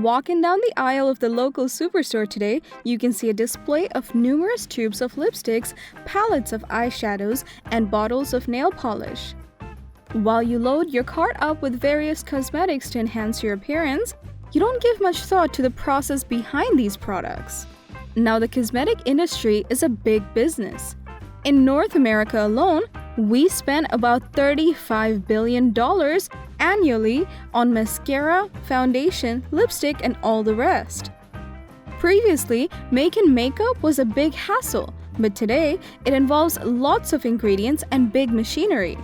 Walking down the aisle of the local superstore today, you can see a display of numerous tubes of lipsticks, palettes of eyeshadows, and bottles of nail polish. While you load your cart up with various cosmetics to enhance your appearance, you don't give much thought to the process behind these products. Now, the cosmetic industry is a big business. In North America alone, we spend about $35 billion annually on mascara, foundation, lipstick, and all the rest. Previously, making makeup was a big hassle, but today it involves lots of ingredients and big machinery.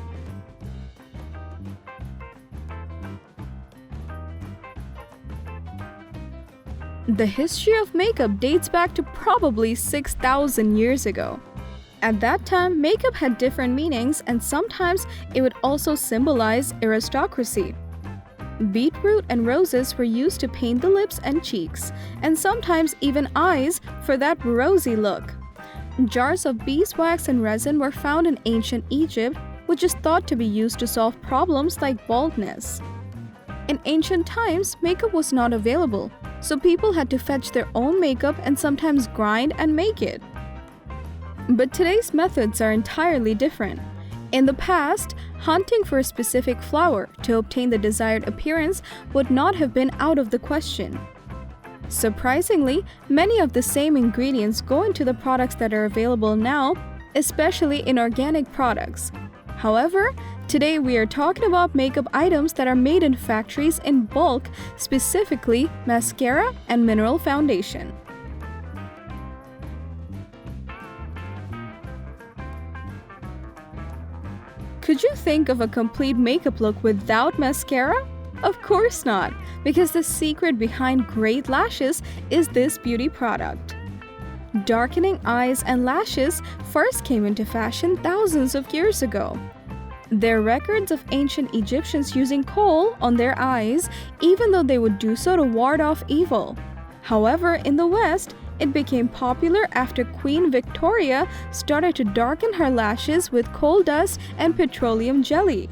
The history of makeup dates back to probably 6,000 years ago. At that time, makeup had different meanings, and sometimes it would also symbolize aristocracy. Beetroot and roses were used to paint the lips and cheeks, and sometimes even eyes for that rosy look. Jars of beeswax and resin were found in ancient Egypt, which is thought to be used to solve problems like baldness. In ancient times, makeup was not available, so people had to fetch their own makeup and sometimes grind and make it. But today's methods are entirely different. In the past, hunting for a specific flower to obtain the desired appearance would not have been out of the question. Surprisingly, many of the same ingredients go into the products that are available now, especially in organic products. However, today we are talking about makeup items that are made in factories in bulk, specifically mascara and mineral foundation. Could you think of a complete makeup look without mascara? Of course not, because the secret behind great lashes is this beauty product. Darkening eyes and lashes first came into fashion thousands of years ago. There are records of ancient Egyptians using kohl on their eyes, even though they would do so to ward off evil. However, in the West, it became popular after Queen Victoria started to darken her lashes with coal dust and petroleum jelly.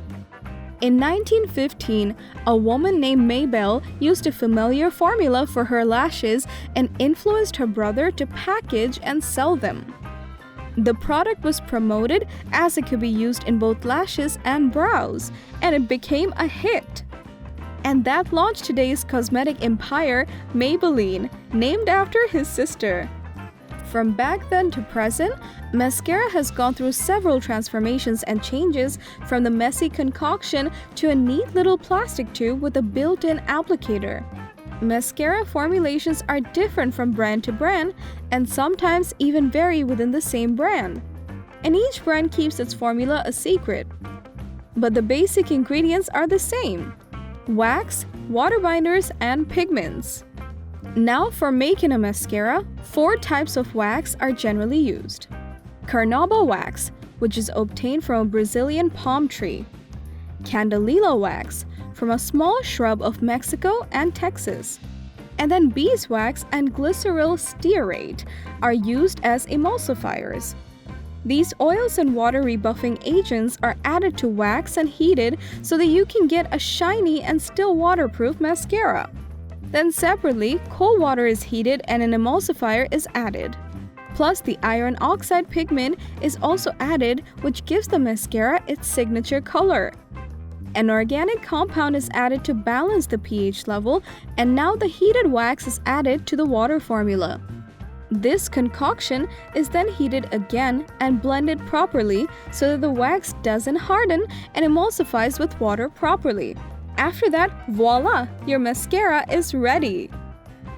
In 1915, a woman named Maybelle used a familiar formula for her lashes and influenced her brother to package and sell them. The product was promoted as it could be used in both lashes and brows, and it became a hit. And that launched today's cosmetic empire, Maybelline, named after his sister. From back then to present, mascara has gone through several transformations and changes, from the messy concoction to a neat little plastic tube with a built-in applicator. Mascara formulations are different from brand to brand and sometimes even vary within the same brand. And each brand keeps its formula a secret. But the basic ingredients are the same: wax, water binders, and pigments. Now, for making a mascara, 4 types of wax are generally used. Carnauba wax, which is obtained from a Brazilian palm tree. Candelilla wax, from a small shrub of Mexico and Texas. And then beeswax and glyceryl stearate are used as emulsifiers. These oils and water rebuffing agents are added to wax and heated so that you can get a shiny and still waterproof mascara. Then separately, cold water is heated and an emulsifier is added. Plus, the iron oxide pigment is also added, which gives the mascara its signature color. An organic compound is added to balance the pH level, and now the heated wax is added to the water formula. This concoction is then heated again and blended properly so that the wax doesn't harden and emulsifies with water properly. After that, voila, your mascara is ready.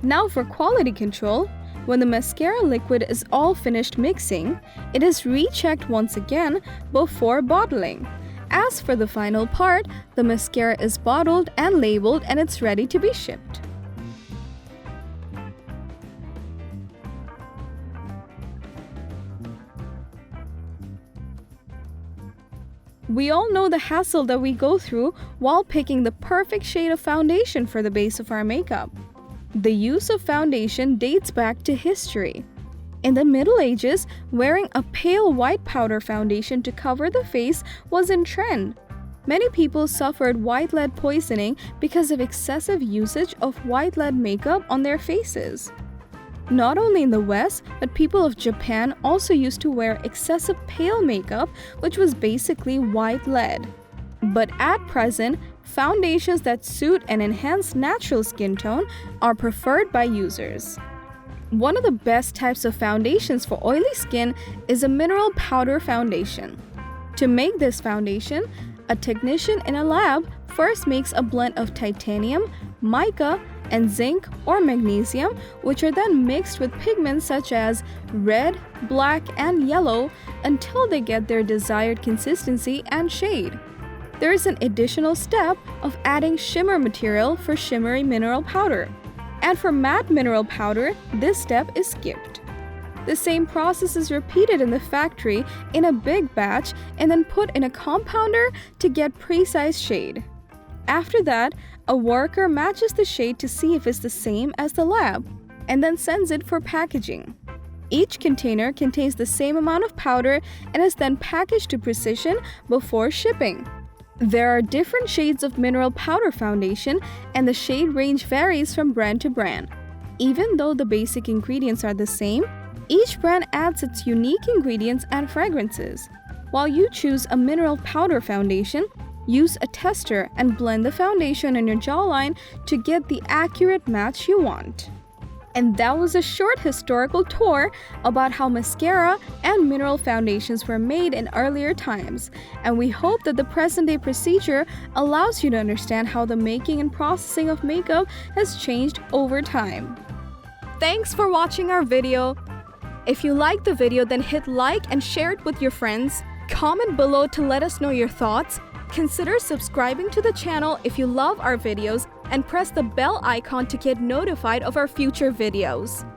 Now for quality control, when the mascara liquid is all finished mixing, it is rechecked once again before bottling. As for the final part, the mascara is bottled and labeled and it's ready to be shipped. We all know the hassle that we go through while picking the perfect shade of foundation for the base of our makeup. The use of foundation dates back to history. In the Middle Ages, wearing a pale white powder foundation to cover the face was in trend. Many people suffered white lead poisoning because of excessive usage of white lead makeup on their faces. Not only in the West, but people of Japan also used to wear excessive pale makeup, which was basically white lead. But at present, foundations that suit and enhance natural skin tone are preferred by users. One of the best types of foundations for oily skin is a mineral powder foundation. To make this foundation, a technician in a lab first makes a blend of titanium, mica, and zinc or magnesium, which are then mixed with pigments such as red, black, and yellow until they get their desired consistency and shade. There is an additional step of adding shimmer material for shimmery mineral powder. And for matte mineral powder, this step is skipped. The same process is repeated in the factory in a big batch and then put in a compounder to get precise shade. After that, a worker matches the shade to see if it's the same as the lab, and then sends it for packaging. Each container contains the same amount of powder and is then packaged to precision before shipping. There are different shades of mineral powder foundation, and the shade range varies from brand to brand. Even though the basic ingredients are the same, each brand adds its unique ingredients and fragrances. While you choose a mineral powder foundation, use a tester and blend the foundation on your jawline to get the accurate match you want. And that was a short historical tour about how mascara and mineral foundations were made in earlier times, and we hope that the present-day procedure allows you to understand how the making and processing of makeup has changed over time. Thanks for watching our video. If you liked the video, then hit like and share it with your friends. Comment below to let us know your thoughts. Consider subscribing to the channel if you love our videos and press the bell icon to get notified of our future videos.